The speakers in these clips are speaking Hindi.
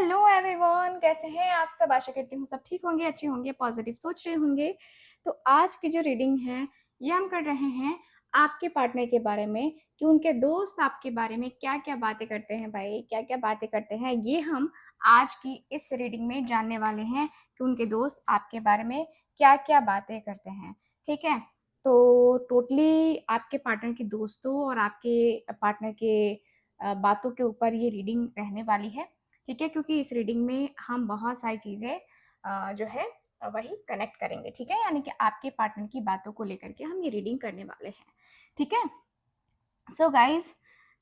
हेलो एवरीवन, कैसे हैं आप सब। आशा करती हूँ सब ठीक होंगे, अच्छे होंगे, पॉजिटिव सोच रहे होंगे। तो आज की जो रीडिंग है ये हम कर रहे हैं आपके पार्टनर के बारे में, कि उनके दोस्त आपके बारे में क्या क्या बातें करते हैं। भाई क्या क्या बातें करते हैं ये हम आज की इस रीडिंग में जानने वाले हैं, कि उनके दोस्त आपके बारे में क्या क्या बातें करते हैं। ठीक है, तो टोटली आपके पार्टनर के दोस्तों और आपके पार्टनर के बातों के ऊपर ये रीडिंग रहने वाली है। ठीक है, क्योंकि इस रीडिंग में हम बहुत सारी चीज़ें जो है वही कनेक्ट करेंगे। ठीक है, यानी कि आपके पार्टनर की बातों को लेकर के हम ये रीडिंग करने वाले हैं। ठीक है, सो गाइज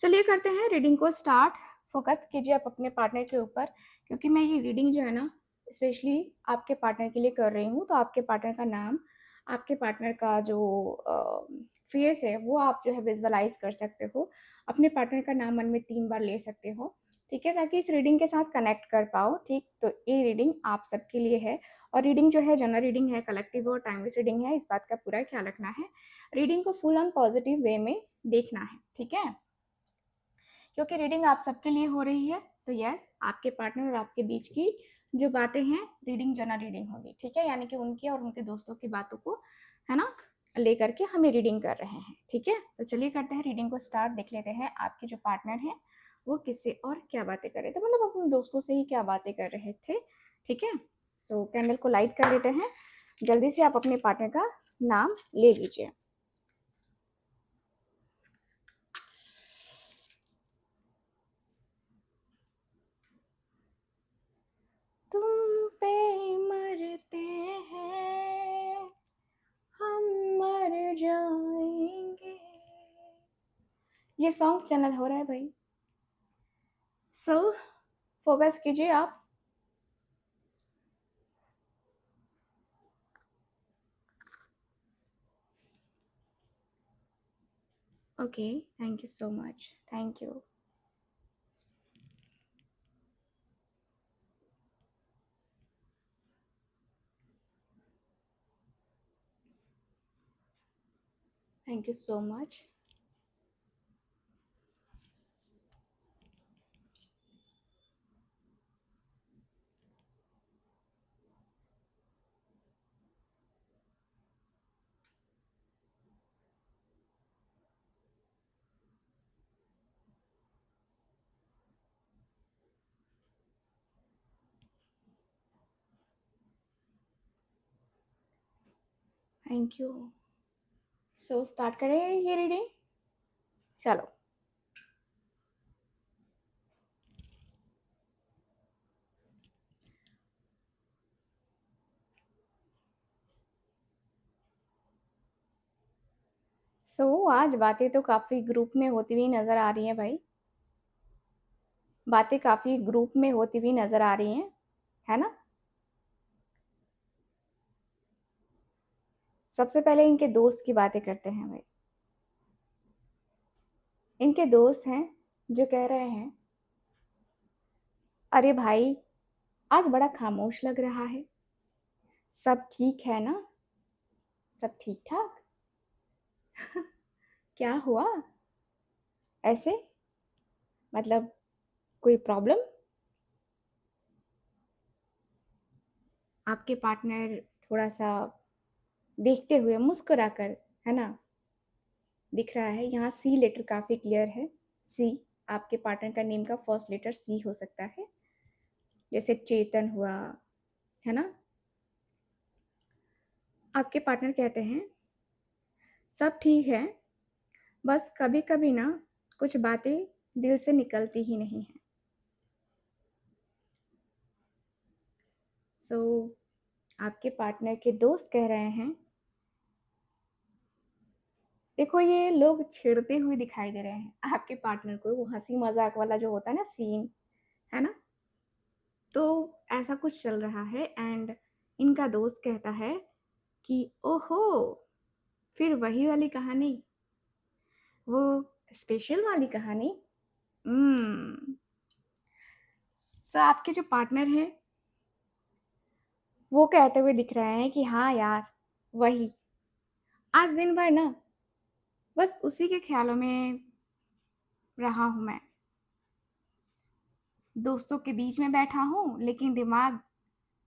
चलिए करते हैं रीडिंग को स्टार्ट। फोकस कीजिए आप अपने पार्टनर के ऊपर, क्योंकि मैं ये रीडिंग जो है ना स्पेशली आपके पार्टनर के लिए कर रही हूँ। तो आपके पार्टनर का नाम, आपके पार्टनर का जो फेस है वो आप जो है विजुअलाइज कर सकते हो। अपने पार्टनर का नाम मन में 3 बार ले सकते हो। ठीक है, ताकि इस रीडिंग के साथ कनेक्ट कर पाओ। ठीक, तो ये रीडिंग आप सबके लिए है। और रीडिंग जो है जनरल रीडिंग है, कलेक्टिव और टाइमलेस रीडिंग है, इस बात का पूरा ख्याल रखना है। रीडिंग को फुल ऑन पॉजिटिव वे में देखना है। ठीक है, क्योंकि रीडिंग आप सबके लिए हो रही है। तो यस, आपके पार्टनर और आपके बीच की जो बातें हैं रीडिंग जनरल रीडिंग होगी। ठीक है, यानी कि उनकी और उनके दोस्तों की बातों को है ना लेकर के हमें रीडिंग कर रहे हैं। ठीक है, तो चलिए करते हैं रीडिंग को स्टार्ट। देख लेते हैं आपके जो पार्टनर हैं वो किससे और क्या बातें कर रहे थे, मतलब अपने दोस्तों से ही क्या बातें कर रहे थे। ठीक है, सो कैंडल को लाइट कर लेते हैं। जल्दी से आप अपने पार्टनर का नाम ले लीजिए। तुम पे मरते हैं, हम मर जाएंगे। ये सॉन्ग चैनल हो रहा है भाई। सो फोकस कीजिए आप। Okay, thank you so much, thank you. Thank you so much. Thank you. So start करें ये रीडिंग। चलो, आज बातें तो काफी ग्रुप में होती हुई नजर आ रही हैं भाई। बातें काफी ग्रुप में होती हुई नजर आ रही हैं, है ना। सबसे पहले इनके दोस्त की बातें करते हैं भाई। इनके दोस्त हैं जो कह रहे हैं, अरे भाई आज बड़ा खामोश लग रहा है, सब ठीक है ना, सब ठीक ठाक। क्या हुआ ऐसे, मतलब कोई प्रॉब्लम। आपके पार्टनर थोड़ा सा देखते हुए मुस्कुराकर, है ना, दिख रहा है। यहाँ सी लेटर काफी क्लियर है। सी, आपके पार्टनर का नेम का फर्स्ट लेटर सी हो सकता है, जैसे चेतन हुआ, है ना। आपके पार्टनर कहते हैं सब ठीक है, बस कभी कभी ना कुछ बातें दिल से निकलती ही नहीं है। सो आपके पार्टनर के दोस्त कह रहे हैं, देखो ये लोग छेड़ते हुए दिखाई दे रहे हैं आपके पार्टनर को, वो हंसी मजाक वाला जो होता है ना सीन, है ना। तो ऐसा कुछ चल रहा है। एंड इनका दोस्त कहता है कि ओहो, फिर वही वाली कहानी, वो स्पेशल वाली कहानी। हम्म। सो आपके जो पार्टनर हैं वो कहते हुए दिख रहे हैं कि हाँ यार, वही आज दिन भर ना बस उसी के ख्यालों में रहा हूं मैं। दोस्तों के बीच में बैठा हूँ, लेकिन दिमाग,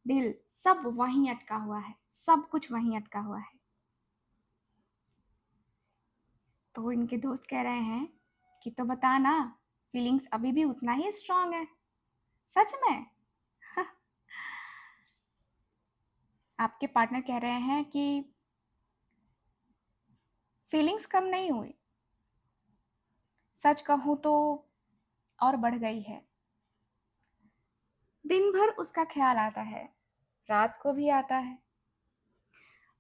दिल सब वहीं अटका हुआ है, सब कुछ वहीं अटका हुआ है। तो इनके दोस्त कह रहे हैं कि तो बता ना, फीलिंग्स अभी भी उतना ही स्ट्रांग है, सच में? आपके पार्टनर कह रहे हैं कि फीलिंग्स कम नहीं हुई, सच कहूँ तो और बढ़ गई है। दिन भर उसका ख्याल आता है, रात को भी आता है,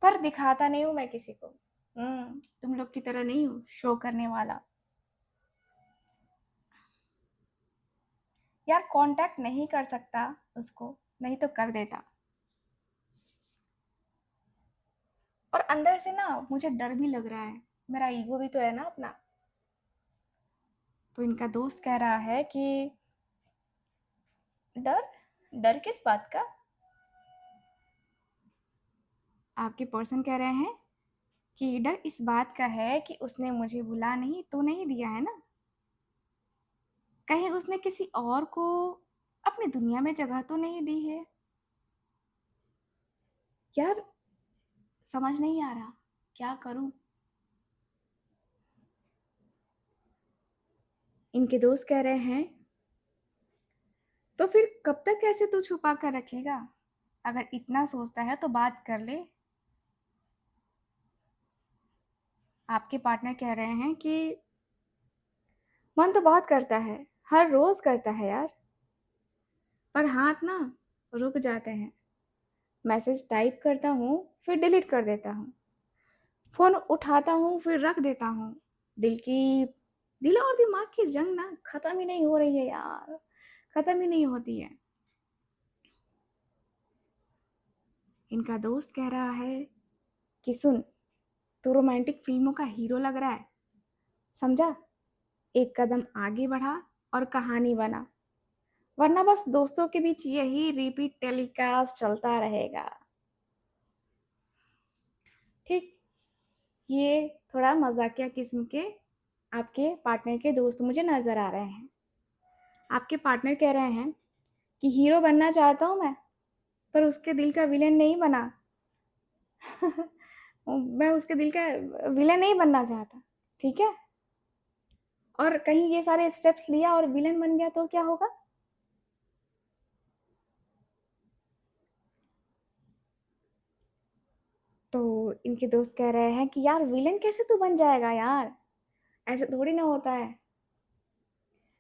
पर दिखाता नहीं हूँ मैं किसी को। तुम लोग की तरह नहीं हूँ शो करने वाला। यार कांटेक्ट नहीं कर सकता उसको, नहीं तो कर देता। और अंदर से ना मुझे डर भी लग रहा है, मेरा ईगो भी तो है ना अपना। तो इनका दोस्त कह रहा है कि डर, डर किस बात का? आपके पर्सन कह रहे हैं कि डर इस बात का है कि उसने मुझे भुला नहीं तो नहीं दिया है ना, कहीं उसने किसी और को अपनी दुनिया में जगह तो नहीं दी है। यार समझ नहीं आ रहा क्या करूं। इनके दोस्त कह रहे हैं तो फिर कब तक ऐसे तू छुपा कर रखेगा, अगर इतना सोचता है तो बात कर ले। आपके पार्टनर कह रहे हैं कि मन तो बहुत करता है, हर रोज करता है यार, पर हाथ ना रुक जाते हैं। मैसेज टाइप करता हूँ फिर डिलीट कर देता हूँ, फोन उठाता हूँ फिर रख देता हूँ। दिल और दिमाग की जंग ना खत्म ही नहीं हो रही है यार, खत्म ही नहीं होती है। इनका दोस्त कह रहा है कि सुन, तू रोमांटिक फिल्मों का हीरो लग रहा है, समझा? एक कदम आगे बढ़ा और कहानी बना, वरना बस दोस्तों के बीच यही रिपीट टेलीकास्ट चलता रहेगा। ठीक, ये थोड़ा मजाकिया किस्म के आपके पार्टनर के दोस्त मुझे नजर आ रहे हैं। आपके पार्टनर कह रहे हैं कि हीरो बनना चाहता हूँ मैं, पर उसके दिल का विलेन नहीं बना। मैं उसके दिल का विलेन नहीं बनना चाहता, ठीक है? और कहीं ये सारे स्टेप्स लिया और विलेन बन गया तो क्या होगा? तो इनके दोस्त कह रहे हैं कि यार विलेन कैसे तू बन जाएगा यार, ऐसे थोड़ी ना होता है।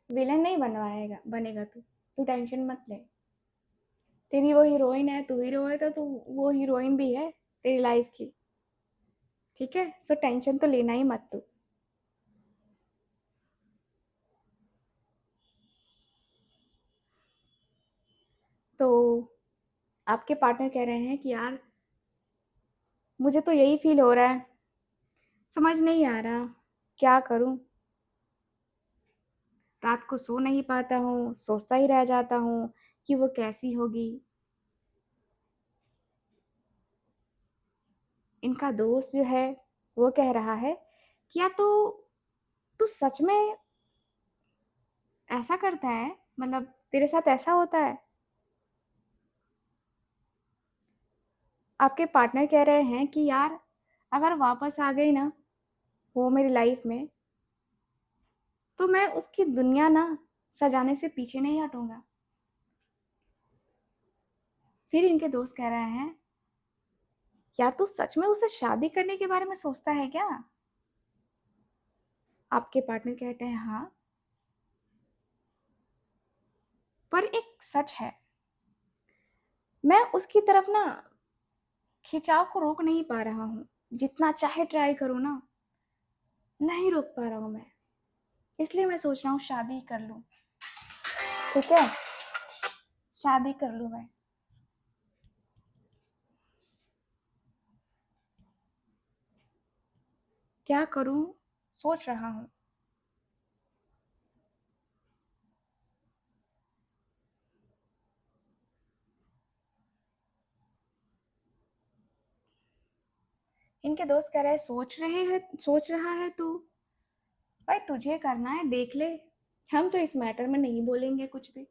विलेन नहीं बनवाएगा, बनेगा तू, तू टेंशन मत ले। तेरी वो हीरोइन है, तू हीरो है तो तू वो हीरोइन भी है तेरी लाइफ की, ठीक है? सो टेंशन तो लेना ही मत तू। तो आपके पार्टनर कह रहे हैं कि यार मुझे तो यही फील हो रहा है, समझ नहीं आ रहा क्या करूं, रात को सो नहीं पाता हूँ, सोचता ही रह जाता हूँ कि वो कैसी होगी। इनका दोस्त जो है वो कह रहा है कि यार तू सच में ऐसा करता है, मतलब तेरे साथ ऐसा होता है? आपके पार्टनर कह रहे हैं कि यार अगर वापस आ गई ना वो मेरी लाइफ में, तो मैं उसकी दुनिया ना सजाने से पीछे नहीं हटूंगा। फिर इनके दोस्त कह रहे हैं यार तू सच में उसे शादी करने के बारे में सोचता है क्या? आपके पार्टनर कहते हैं हाँ, पर एक सच है, मैं उसकी तरफ ना खिंचाव को रोक नहीं पा रहा हूँ, जितना चाहे ट्राई करूँ ना, नहीं रोक पा रहा हूँ मैं। इसलिए मैं सोच रहा हूँ शादी कर लूँ, ठीक है? शादी कर लूँ मैं। क्या करूँ, सोच रहा हूँ। इनके दोस्त कह रहे हैं सोच रहा है तू, भाई तुझे करना है देख ले, हम तो इस मैटर में नहीं बोलेंगे कुछ भी।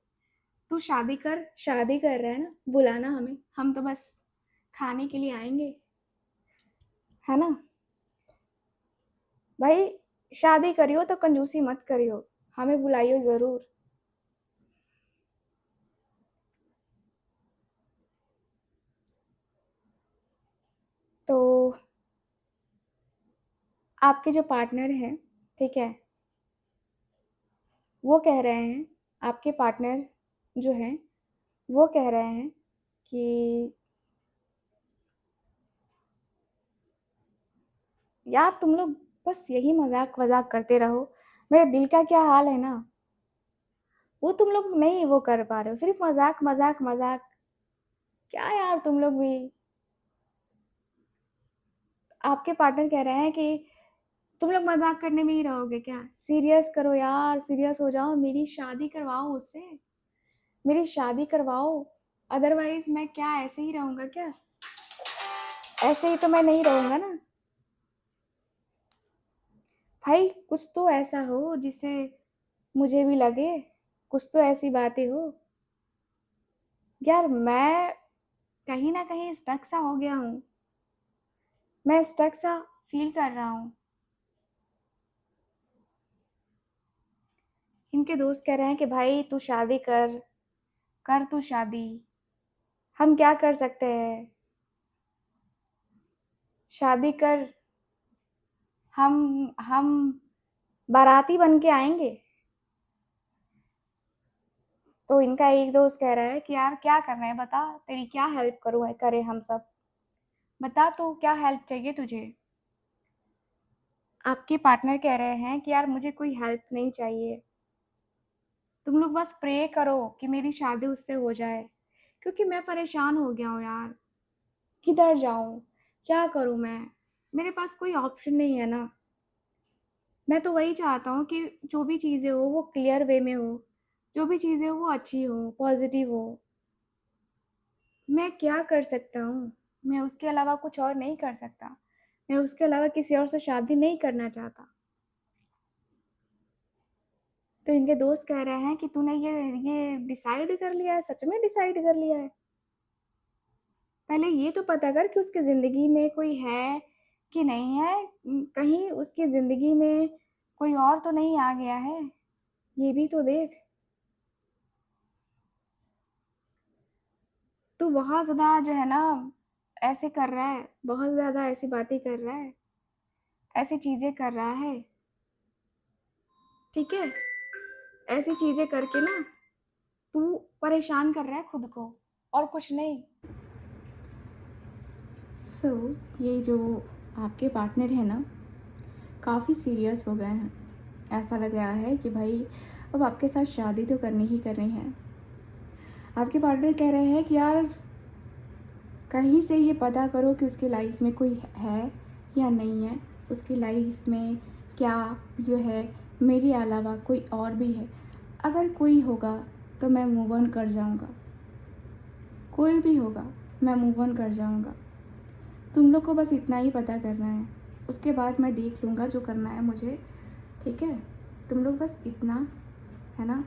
तू शादी कर रहा है ना, बुलाना हमें, हम तो बस खाने के लिए आएंगे, है ना भाई। शादी करियो तो कंजूसी मत करियो, हमें बुलाइयो जरूर। तो आपके जो पार्टनर हैं, ठीक है, वो कह रहे हैं, आपके पार्टनर जो हैं वो कह रहे हैं कि यार तुम लोग बस यही मजाक वजाक करते रहो, मेरे दिल का क्या हाल है ना, वो तुम लोग नहीं वो कर पा रहे हो, सिर्फ मजाक मजाक मजाक। क्या यार तुम लोग भी। आपके पार्टनर कह रहे हैं कि तुम लोग मजाक करने में ही रहोगे क्या, सीरियस करो यार, सीरियस हो जाओ, मेरी शादी करवाओ उससे, मेरी शादी करवाओ। अदरवाइज मैं क्या ऐसे ही रहूंगा क्या, ऐसे ही तो मैं नहीं रहूंगा ना। भाई कुछ तो ऐसा हो जिससे मुझे भी लगे, कुछ तो ऐसी बातें हो। यार मैं कहीं ना कहीं स्टक सा हो गया हूँ, मैं स्टक सा फील कर रहा हूँ। इनके दोस्त कह रहे हैं कि भाई तू शादी कर, कर तू शादी, हम क्या कर सकते हैं, शादी कर, हम बाराती बन के आएंगे। तो इनका एक दोस्त कह रहा है कि यार क्या करना है बता, तेरी क्या हेल्प करूँ करें हम सब, बता तो क्या हेल्प चाहिए तुझे। आपके पार्टनर कह रहे हैं कि यार मुझे कोई हेल्प नहीं चाहिए, तुम लोग बस प्रे करो कि मेरी शादी उससे हो जाए, क्योंकि मैं परेशान हो गया हूँ यार, किधर जाऊँ, क्या करूँ मैं, मेरे पास कोई ऑप्शन नहीं है ना। मैं तो वही चाहता हूँ कि जो भी चीज़ें हो वो क्लियर वे में हो, जो भी चीज़ें हो वो अच्छी हो, पॉजिटिव हो। मैं क्या कर सकता हूँ, मैं उसके अलावा कुछ और नहीं कर सकता, मैं उसके अलावा किसी और से शादी नहीं करना चाहता। तो इनके दोस्त कह रहे हैं कि तूने ये डिसाइड कर लिया है, सच में डिसाइड कर लिया है, पहले ये तो पता कर कि उसकी ज़िंदगी में कोई है कि नहीं है, कहीं उसकी ज़िंदगी में कोई और तो नहीं आ गया है, ये भी तो देख। तू बहुत ज़्यादा जो है ना ऐसे कर रहा है, बहुत ज़्यादा ऐसी बातें कर रहा है, ऐसी चीज़ें कर रहा है, ठीक है, ऐसी चीज़ें करके ना तू परेशान कर रहा है खुद को और कुछ नहीं। ये जो आपके पार्टनर है ना काफ़ी सीरियस हो गए हैं, ऐसा लग रहा है कि भाई अब आपके साथ शादी तो करनी ही करनी है। आपके पार्टनर कह रहे हैं कि यार कहीं से ये पता करो कि उसकी लाइफ में कोई है या नहीं है, उसकी लाइफ में क्या जो है मेरे अलावा कोई और भी है, अगर कोई होगा तो मैं मूव ऑन कर जाऊंगा, कोई भी होगा मैं मूव ऑन कर जाऊंगा। तुम लोग को बस इतना ही पता करना है, उसके बाद मैं देख लूँगा जो करना है मुझे, ठीक है। तुम लोग बस इतना, है ना,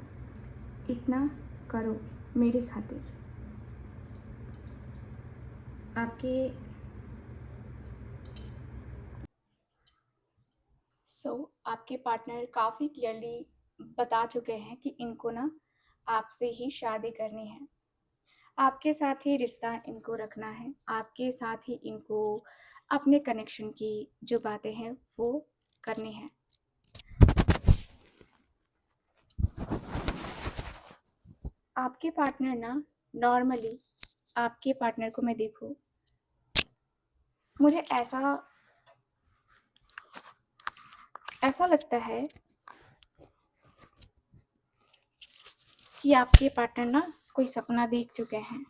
इतना करो मेरी खातिर। आपके आपके पार्टनर काफ़ी क्लियरली बता चुके हैं कि इनको ना आपसे ही शादी करनी है, आपके साथ ही रिश्ता इनको रखना है, आपके साथ ही इनको अपने कनेक्शन की जो बातें हैं वो करनी है। आपके पार्टनर ना नॉर्मली, आपके पार्टनर को मैं देखूँ, मुझे ऐसा ऐसा लगता है कि आपके पार्टनर ना कोई सपना देख चुके हैं,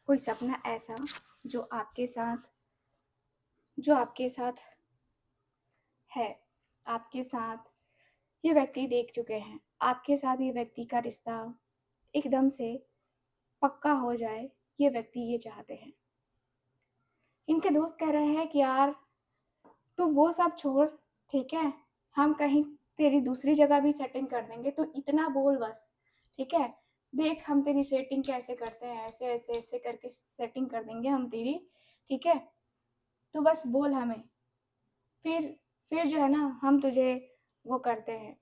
कोई सपना ऐसा जो आपके साथ है, आपके साथ ये व्यक्ति देख चुके हैं, आपके साथ ये व्यक्ति का रिश्ता एकदम से पक्का हो जाए, ये व्यक्ति ये चाहते हैं। इनके दोस्त कह रहे हैं कि यार तू वो सब छोड़, ठीक है, हम कहीं तेरी दूसरी जगह भी सेटिंग कर देंगे, तो इतना बोल बस, ठीक है, देख हम तेरी सेटिंग कैसे करते हैं, ऐसे ऐसे ऐसे करके सेटिंग कर देंगे हम तेरी, ठीक है, तू बस बोल हमें। फिर जो है ना हम तुझे वो करते हैं,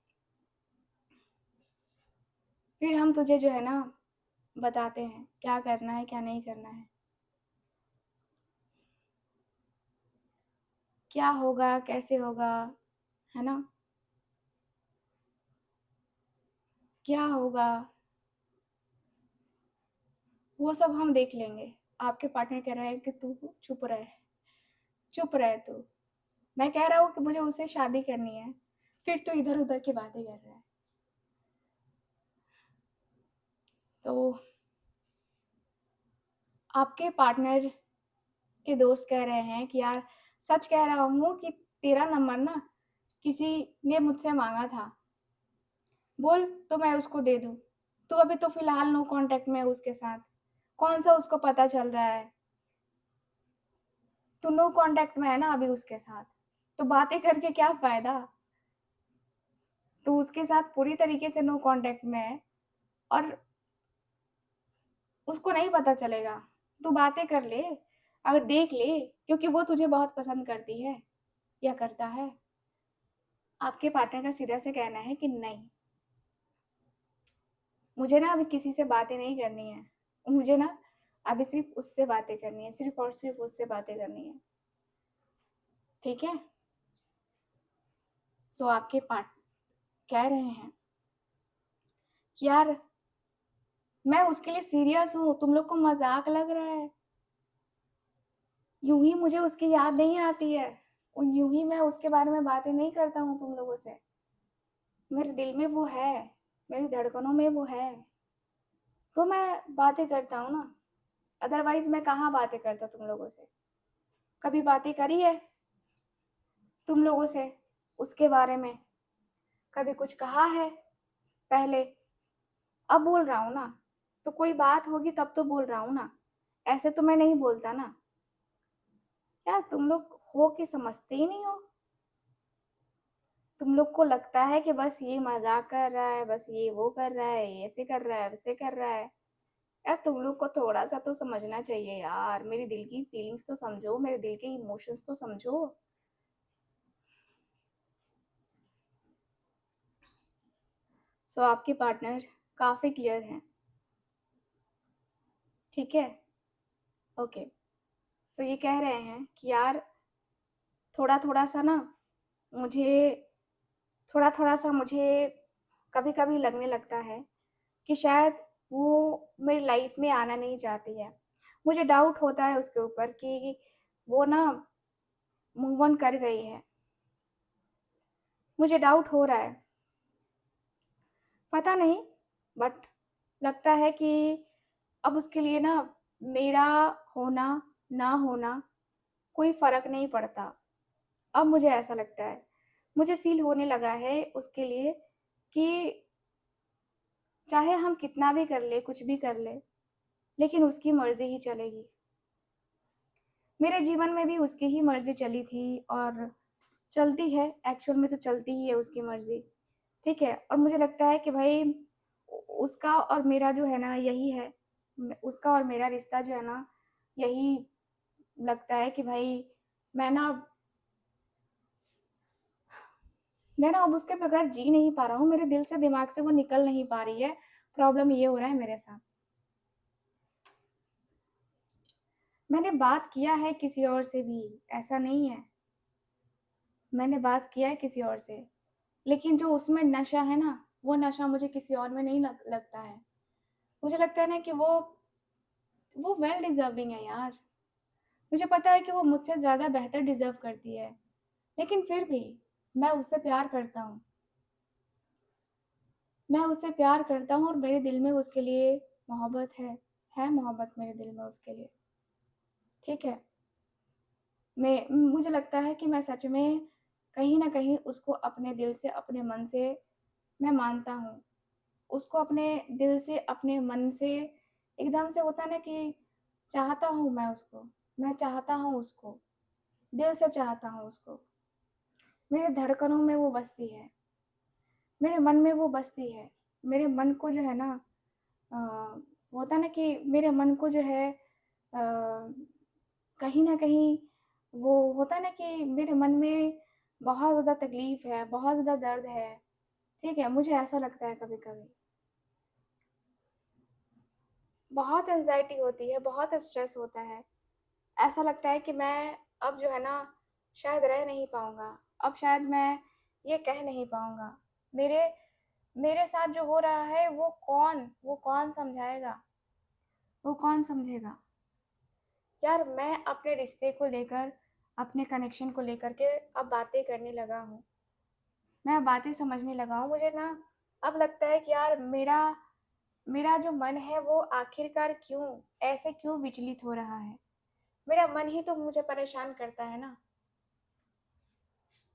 फिर हम तुझे जो है ना बताते हैं क्या करना है क्या नहीं करना है, क्या होगा कैसे होगा, है ना, क्या होगा वो सब हम देख लेंगे। आपके पार्टनर कह रहा है कि तू चुप रहे, चुप रहे तू। मैं कह रहा हूँ कि मुझे उससे शादी करनी है, फिर तो इधर उधर की बातें कर रहा है। तो आपके पार्टनर के दोस्त कह रहे हैं कि यार सच कह रहा हूँ कि तेरा नंबर ना किसी ने मुझसे मांगा था, बोल तो मैं उसको दे दूँ। तू अभी तो फिलहाल नो कांटेक्ट में है उसके साथ, कौन सा उसको पता चल रहा है, तू नो कांटेक्ट में है ना अभी उसके साथ, तो बातें करके क्या फायदा। तू उसके साथ पूरी तरीके से नो कांटेक्ट में है और उसको नहीं पता चलेगा। तू बातें कर ले, अगर देख ले, क्योंकि वो तुझे बहुत पसंद करती है या करता है। आपके पार्टनर का सीधा से कहना है कि नहीं, मुझे ना अभी किसी से बातें नहीं करनी है, मुझे ना अभी सिर्फ उससे बातें करनी है, सिर्फ और सिर्फ उससे बातें करनी है, ठीक है। सो आपके पार्ट कह रहे हैं कि यार मैं उसके लिए सीरियस हूँ, तुम लोग को मजाक लग रहा है, यूं ही मुझे उसकी याद नहीं आती है, यूं ही मैं उसके बारे में बातें नहीं करता हूँ तुम लोगों से, मेरे दिल में वो है, मेरी धड़कनों में वो है, तो मैं बातें करता हूँ ना, अदरवाइज मैं कहाँ बातें करता तुम लोगों से। कभी बातें करी है तुम लोगों से उसके बारे में, कभी कुछ कहा है पहले, अब बोल रहा हूँ ना, तो कोई बात होगी तब तो बोल रहा हूँ ना, ऐसे तो मैं नहीं बोलता ना। यार तुम लोग हो कि समझते ही नहीं हो, तुम लोग को लगता है कि बस ये मजाक कर रहा है, बस ये वो कर रहा है, ये ऐसे कर रहा है वैसे कर रहा है। यार तुम लोग को थोड़ा सा तो समझना चाहिए यार, मेरे दिल की फीलिंग्स तो समझो, मेरे दिल के इमोशंस तो समझो। सो आपके पार्टनर काफी क्लियर हैं, ठीक है, ओके। सो ये कह रहे हैं कि यार थोड़ा थोड़ा सा ना मुझे, थोड़ा थोड़ा सा मुझे कभी कभी लगने लगता है कि शायद वो मेरी लाइफ में आना नहीं चाहती है। मुझे डाउट होता है उसके ऊपर कि वो ना मूव ऑन कर गई है, मुझे डाउट हो रहा है, पता नहीं, बट लगता है कि अब उसके लिए ना मेरा होना ना होना कोई फर्क नहीं पड़ता। अब मुझे ऐसा लगता है, मुझे फील होने लगा है उसके लिए कि चाहे हम कितना भी कर ले कुछ भी कर ले, लेकिन उसकी मर्जी ही चलेगी। मेरे जीवन में भी उसकी ही मर्जी चली थी और चलती है, एक्चुअल में तो चलती ही है उसकी मर्जी, ठीक है। और मुझे लगता है कि भाई उसका और मेरा जो है ना यही है, उसका और मेरा रिश्ता जो है ना यही लगता है कि भाई मैं ना मैं ना अब उसके बगैर जी नहीं पा रहा हूँ, मेरे दिल से दिमाग से वो निकल नहीं पा रही है। प्रॉब्लम ये हो रहा है मेरे साथ, मैंने बात किया है किसी और से भी, ऐसा नहीं है, मैंने बात किया है किसी और से, लेकिन जो उसमें नशा है ना वो नशा मुझे किसी और में नहीं लगता है। मुझे लगता है ना कि वो वेल डिजर्विंग है यार, मुझे पता है कि वो मुझसे ज़्यादा बेहतर डिजर्व करती है, लेकिन फिर भी मैं उससे प्यार करता हूँ, मैं उससे प्यार करता हूँ और मेरे दिल में उसके लिए मोहब्बत है मोहब्बत मेरे दिल में उसके लिए, ठीक है। मैं मुझे लगता है कि मैं सच में कहीं न कहीं उसको अपने दिल से, अपने मन से मैं मानता हूँ। उसको अपने दिल से, अपने मन से एकदम से होता है ना कि चाहता हूँ मैं उसको, मैं चाहता हूँ उसको, दिल से चाहता हूँ उसको। मेरे धड़कनों में वो बसती है, मेरे मन में वो बसती है। मेरे मन को जो है ना होता है ना कि मेरे मन को जो है कहीं न कहीं वो होता है ना कि मेरे मन में बहुत ज़्यादा तकलीफ़ है, बहुत ज़्यादा दर्द है, ठीक है? मुझे ऐसा लगता है कभी-कभी। बहुत एंग्ज़ायटी होती है, बहुत स्ट्रेस होता है। ऐसा लगता है कि मैं अब जो है ना शायद रह नहीं पाऊँगा, अब शायद मैं ये कह नहीं पाऊँगा। मेरे मेरे साथ जो हो रहा है वो कौन समझाएगा? वो कौन समझेगा? यार मैं अपने रिश्ते को लेकर, अपने कनेक्शन को लेकर के अब बातें करने लगा हूँ। मैं अब बातें समझने लगा हूँ। मुझे ना अब लगता है कि यार मेरा मेरा जो मन है वो आखिरकार ऐसे क्यों विचलित हो रहा है? मेरा मन ही तो मुझे परेशान करता है ना।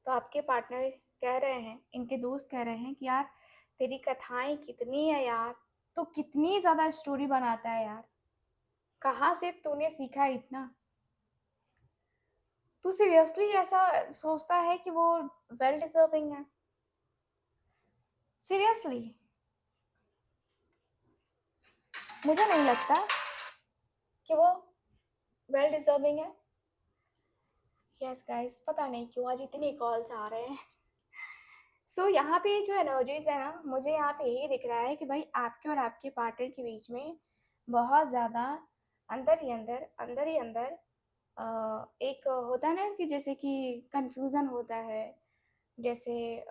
तो आपके पार्टनर कह रहे हैं, इनके दोस्त कह रहे हैं कि यार तेरी कथाएँ कितनी है यार, तू कितनी ज़्यादा स्टोरी बनाता है यार, कहाँ से तूने सीखा इतना? तू सीरियसली ऐसा सोचता है कि वो वेल डिज़र्विंग है? सीरियसली, मुझे नहीं लगता कि वो वेल डिज़र्विंग है। यस गाइस, पता नहीं क्यों आज इतने कॉल्स आ रहे हैं। यहाँ पे जो एनर्जीज़ है ना, मुझे यहाँ पे यही दिख रहा है कि भाई आपके और आपके पार्टनर के बीच में बहुत ज़्यादा अंदर ही अंदर एक होता है ना कि जैसे कि कन्फ्यूज़न होता है। जैसे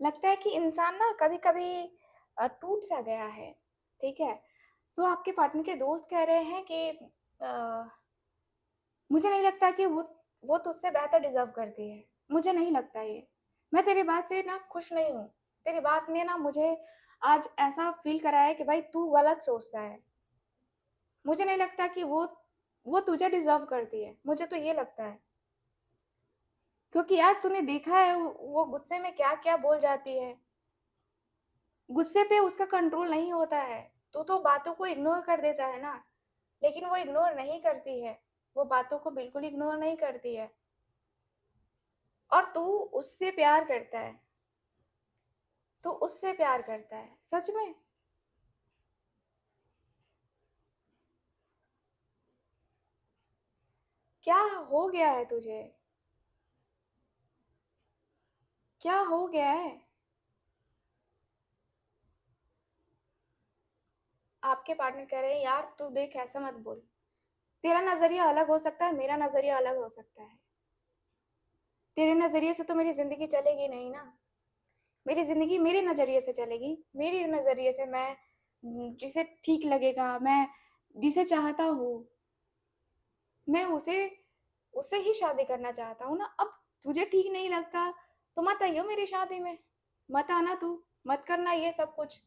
लगता है कि इंसान ना कभी-कभी टूट-सा गया है, ठीक है? आपके पार्टनर के दोस्त कह रहे हैं कि अ, मुझे नहीं लगता कि वो तुझसे बेहतर डिज़र्व करती है। मुझे नहीं लगता ये। मैं तेरी बात से ना खुश नहीं हूँ। तेरी बात ने ना मुझे आज ऐसा फ़ील कराया है कि भाई तू गलत सोचता है। मुझे नहीं लगता कि वो तुझे डिज़र्व करती है। मुझे तो ये लगता है। क्योंकि यार तूने देखा है वो गुस्से में क्या-क्या बोल जाती है। गुस्से पे उसका कंट्रोल नहीं होता है। तू तो बातों को इग्नोर कर देता है ना, लेकिन वो इग्नोर नहीं करती है। वो बातों को बिल्कुल इग्नोर नहीं करती है और तू उससे प्यार करता है। तू उससे प्यार करता है। सच में? क्या हो गया है तुझे? क्या हो गया है? आपके पार्टनर कह रहे हैं, "यार तू देख ऐसा मत बोल। तेरा नज़रिया अलग हो सकता है, मेरा नज़रिया अलग हो सकता है। तेरे नज़रिए से तो मेरी ज़िंदगी चलेगी नहीं ना। मेरी ज़िंदगी मेरे नज़रिए से चलेगी। मेरे नज़रिए से मैं जिसे ठीक लगेगा, मैं जिसे चाहता हूँ, मैं उससे ही शादी करना चाहता हूँ ना। अब तुझे ठीक नहीं लगता, तो मत आइयो मेरी शादी में। मत आना तू, मत करना ये सब कुछ।"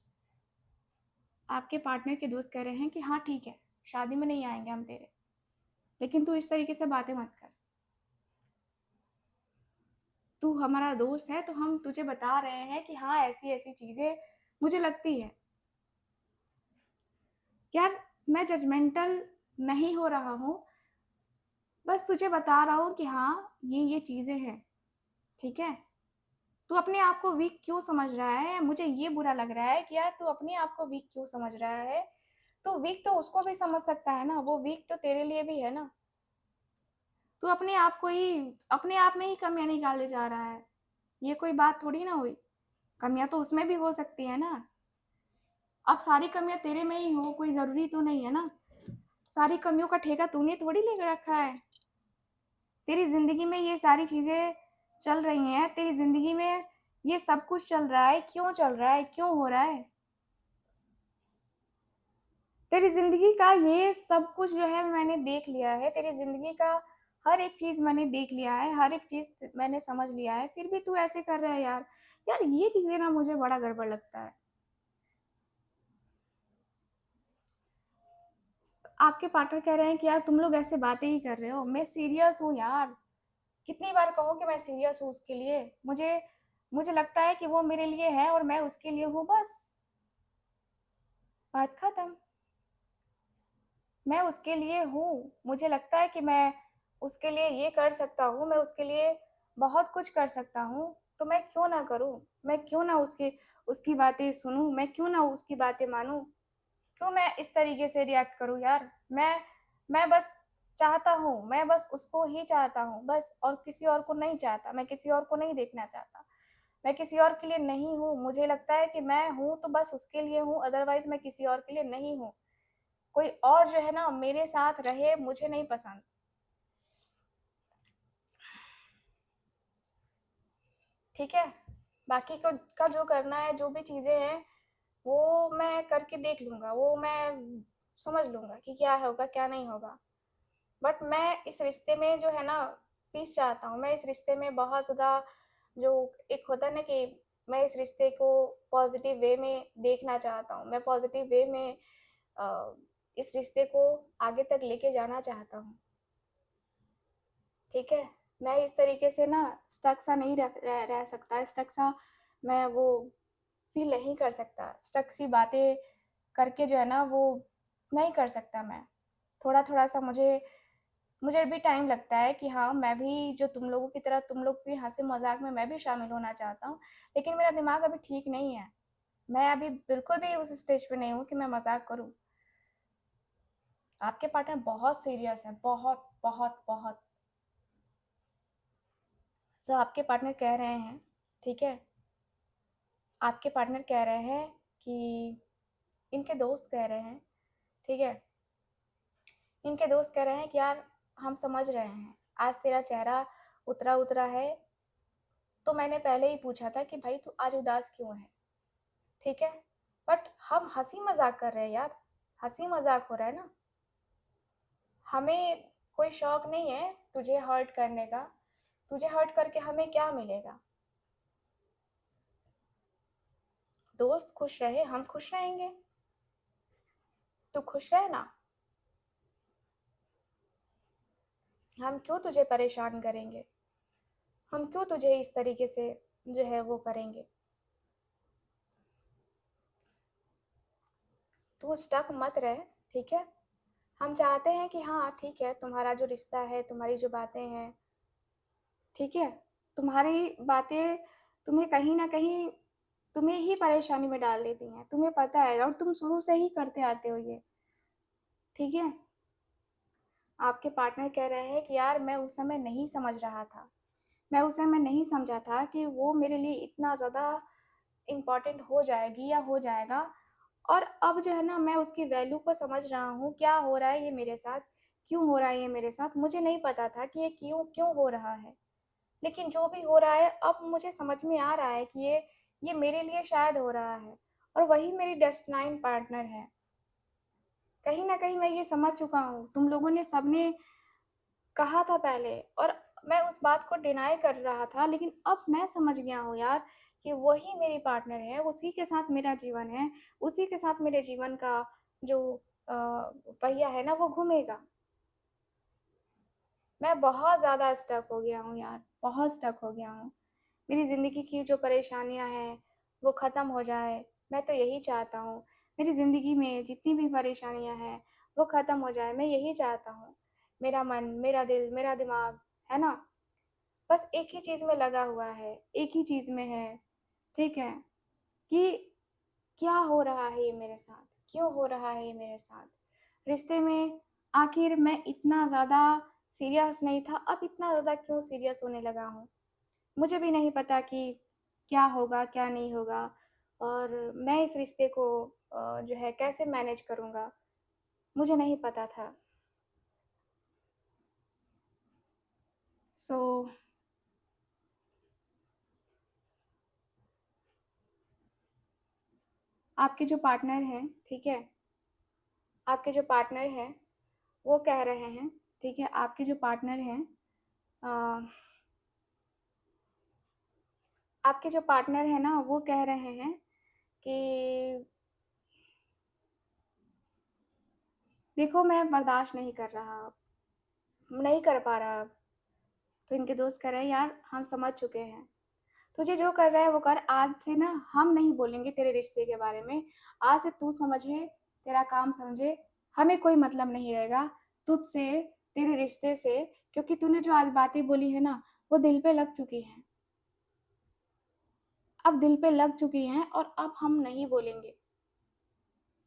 आपके पार्टनर के दोस्त कह रहे हैं कि हाँ, ठीक है, शादी में नहीं आएँगे हम तेरे, लेकिन तू इस तरीके से बातें मत कर। तू हमारा दोस्त है, तो हम तुझे बता रहे हैं कि हाँ, ऐसी-ऐसी चीज़ें मुझे लगती है। यार, मैं जजमेंटल नहीं हो रहा हूँ, बस तुझे बता रहा हूँ कि हाँ, ये चीज़ें हैं, ठीक है? तू अपने आप को वीक क्यों समझ रहा है? मुझे ये बुरा लग रहा है कि यार तू अपने आप को वीक क्यों समझ रहा है? तो वीक तो उसको भी समझ सकता है ना, वो वीक तो तेरे लिए भी है ना। तू अपने आप में ही कमियाँ निकाले जा रहा है। ये कोई बात थोड़ी ना हुई। कमियाँ तो उसमें भी हो सकती है ना। अब सारी कमियाँ तेरे में ही हो, कोई ज़रूरी तो नहीं है ना। सारी कमियों का ठेका तूने थोड़ी ले रखा है। तेरी ज़िंदगी में ये सारी चीज़ें चल रही हैं, तेरी ज़िंदगी में ये सब कुछ चल रहा है, क्यों चल रहा है, क्यों हो रहा है? तेरी ज़िंदगी का ये सब कुछ जो है मैंने देख लिया है, तेरी ज़िंदगी का हर एक चीज़ मैंने देख लिया है, हर एक चीज़ मैंने समझ लिया है, फिर भी तू ऐसे कर रहा है यार। यार ये चीज़ें ना मुझे बड़ा गड़बड़ लगता है। आपके पार्टनर कह रहे हैं कि यार तुम लोग ऐसे बातें ही कर रहे हो, मैं सीरियस हूँ यार। कितनी बार कहूँ कि मैं सीरियस हूँ उसके लिए? मुझे मुझे लगता है कि वो मेरे लिए है और मैं उसके लिए हूँ बस, बात खत्म। मैं उसके लिए हूँ, मुझे लगता है कि मैं उसके लिए ये कर सकता हूँ, मैं उसके लिए बहुत कुछ कर सकता हूँ, तो मैं क्यों ना करूँ? मैं क्यों ना उसकी उसकी बातें सुनूँ? मैं क्यों ना उसकी बातें मानूँ? क्यों मैं इस तरीके से रिएक्ट करूँ यार? मैं बस चाहता हूँ, मैं बस उसको ही चाहता हूँ बस, और किसी और को नहीं चाहता, मैं किसी और को नहीं देखना चाहता। मैं किसी और के लिए नहीं हूँ, मुझे लगता है कि मैं हूँ तो बस उसके लिए हूँ, अदरवाइज़ मैं किसी और के लिए नहीं हूँ। कोई और जो है ना मेरे साथ रहे मुझे नहीं पसंद। ठीक है? बाकी को का जो करना है, जो भी चीज़ें हैं, वो मैं करके देख लूँगा, वो मैं समझ लूँगा कि क्या होगा, क्या नहीं होगा। बट मैं इस रिश्ते में जो है ना पीस चाहता हूँ। मैं इस रिश्ते में बहुत ज़्यादा जो एक होता है ना कि मैं इस रिश्ते को पॉज़िटिव वे में देखना चाहता हूँ। मैं पॉज़िटिव वे में अ, इस रिश्ते को आगे तक लेके जाना चाहता हूँ। ठीक है? मैं इस तरीके से ना स्टक सा नहीं रह सकता, स्टक सा मैं वो फ़ील नहीं कर सकता। स्टक सी बातें करके जो है ना वो नहीं कर सकता मैं। थोड़ा-थोड़ा सा मुझे मुझे भी टाइम लगता है कि हाँ, मैं भी जो तुम लोगों की तरह तुम लोग की हँसी-मज़ाक में मैं भी शामिल होना चाहता हूँ, लेकिन मेरा दिमाग अभी ठीक नहीं है। मैं अभी बिल्कुल भी उस स्टेज पे नहीं हूँ कि मैं मज़ाक करूँ। आपके पार्टनर बहुत सीरियस हैं, बहुत, बहुत, बहुत। आपके पार्टनर कह रहे हैं, ठीक है? आपके पार्टनर कह रहे हैं कि इनके दोस्त कह रहे हैं, ठीक है? इनके दोस्त कह रहे हैं कि यार हम समझ रहे हैं, आज तेरा चेहरा उतरा-उतरा है, तो मैंने पहले ही पूछा था कि भाई तू आज उदास क्यों है, ठीक है? बट हम हँसी-मज़ाक कर रहे हैं यार, हँसी-मज़ाक हो रहा है ना। हमें कोई शौक नहीं है तुझे हर्ट करने का, तुझे हर्ट करके हमें क्या मिलेगा? दोस्त खुश रहे, हम खुश रहेंगे, तू खुश रहे ना। हम क्यों तुझे परेशान करेंगे? हम क्यों तुझे इस तरीके से जो है वो करेंगे? तू स्टक मत रह, ठीक है? हम चाहते हैं कि हाँ, ठीक है, तुम्हारा जो रिश्ता है, तुम्हारी जो बातें हैं, ठीक है? तुम्हारी बातें तुम्हें कहीं न कहीं तुम्हें ही परेशानी में डाल देती हैं, तुम्हें पता है और तुम शुरू से ही करते आते हो ये, ठीक है? आपके पार्टनर कह रहे हैं कि यार मैं उस समय नहीं समझ रहा था। मैं उस समय नहीं समझा था कि वो मेरे लिए इतना ज़्यादा इम्पोर्टेंट हो जाएगी या हो जाएगा, और अब जो है ना मैं उसकी वैल्यू को समझ रहा हूँ, क्या हो रहा है ये मेरे साथ, क्यों हो रहा है ये मेरे साथ। मुझे नहीं पता था कि ये क्यों हो रहा है। लेकिन जो भी हो रहा है अब मुझे समझ में आ रहा है कि ये मेरे लिए शायद हो रहा है, और वही मेरी डेस्टिनाइन पार्टनर है। कहीं न कहीं मैं ये समझ चुका हूँ, तुम लोगों ने सबने कहा था पहले, और मैं उस बात को डिनाई कर रहा था, लेकिन अब मैं समझ गया हूँ यार कि वही मेरी पार्टनर है, उसी के साथ मेरा जीवन है, उसी के साथ मेरे जीवन का जो अ, पहिया है ना वो घूमेगा। मैं बहुत ज़्यादा स्टक हो गया हूँ यार, बहुत स्टक हो गया हूँ। मेरी ज़िंदगी की जो परेशानियाँ हैं, वो ख़त्म हो जाए, मैं तो यही चाहता हूँ। मेरी ज़िंदगी में जितनी भी परेशानियाँ हैं, वो ख़त्म हो जाए, मैं यही चाहता हूँ। मेरा मन, मेरा दिल, मेरा दिमाग, है ना? बस एक ही चीज़ में लगा हुआ है, एक ही चीज़ में है, ठीक है? कि क्या हो रहा है ये मेरे साथ? क्यों हो रहा है ये मेरे साथ? रिश्ते में आखिर मैं इतना ज़्यादा सीरियस नहीं था, अब इतना ज़्यादा क्यों सीरियस होने लगा हूँ? मुझे भी नहीं पता कि क्या होगा, क्या नहीं होगा, और मैं इस रिश्ते को जो है कैसे मैनेज करूँगा, मुझे नहीं पता था। सो आपके जो पार्टनर हैं, ठीक है? आपके जो पार्टनर हैं, वो कह रहे हैं, ठीक है? आपके जो पार्टनर हैं अ, आपके जो पार्टनर हैं ना, वो कह रहे हैं कि देखो मैं बर्दाश्त नहीं कर रहा अब, नहीं कर पा रहा अब। तो इनके दोस्त कह रहे हैं यार हम समझ चुके हैं। तुझे जो कर रहा है वो कर, आज से ना हम नहीं बोलेंगे तेरे रिश्ते के बारे में। आज से तू समझे, तेरा काम समझे, हमें कोई मतलब नहीं रहेगा तुझसे, तेरे रिश्ते से, क्योंकि तूने जो आज बातें बोली है ना, वो दिल पे लग चुकी हैं। अब दिल पे लग चुकी हैं और अब हम नहीं बोलेंगे।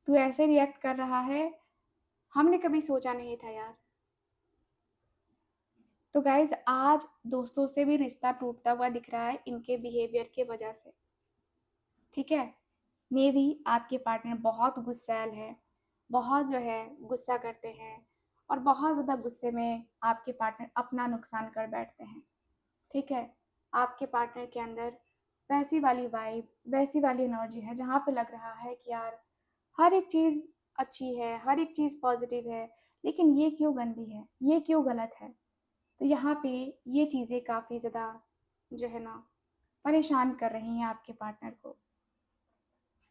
तू ऐसे रिएक्ट कर रहा है, हमने कभी सोचा नहीं था यार। तो गाइज़ आज दोस्तों से भी रिश्ता टूटता हुआ दिख रहा है इनके बिहेवियर की वजह से, ठीक है? मेबी आपके पार्टनर बहुत गुस्सैल है, बहुत जो है गुस्सा करते हैं और बहुत ज़्यादा गुस्से में आपके पार्टनर अपना नुकसान कर बैठते हैं, ठीक है? आपके पार्टनर के अंदर वैसी वाली वाइब, वैसी वाली एनर्जी है जहाँ पे लग रहा है कि यार हर एक चीज़ अच्छी है, हर एक चीज़ पॉज़िटिव है, लेकिन ये क्यों गंदी है, ये क्यों गलत है? तो यहाँ पे ये चीज़ें काफ़ी ज़्यादा जो है ना परेशान कर रही हैं आपके पार्टनर को,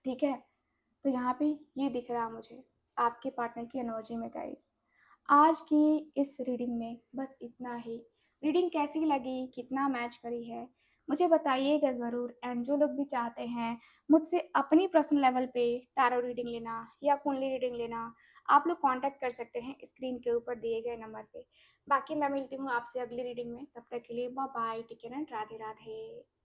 ठीक है? तो यहाँ पे ये दिख रहा मुझे आपके पार्टनर की एनर्जी में गाइस। आज की इस रीडिंग में बस इतना ही। रीडिंग कैसी लगी, कितना मैच करी है, मुझे बताइएगा ज़रूर। एंड जो लोग भी चाहते हैं मुझसे अपनी पर्सनल लेवल पे टैरो रीडिंग लेना या कुंडली रीडिंग लेना, आप लोग कांटेक्ट कर सकते हैं स्क्रीन के ऊपर दिए गए नंबर पे। बाकी मैं मिलती हूँ आपसे अगली रीडिंग में, तब तक के लिए bye bye, take care and Radhe Radhe.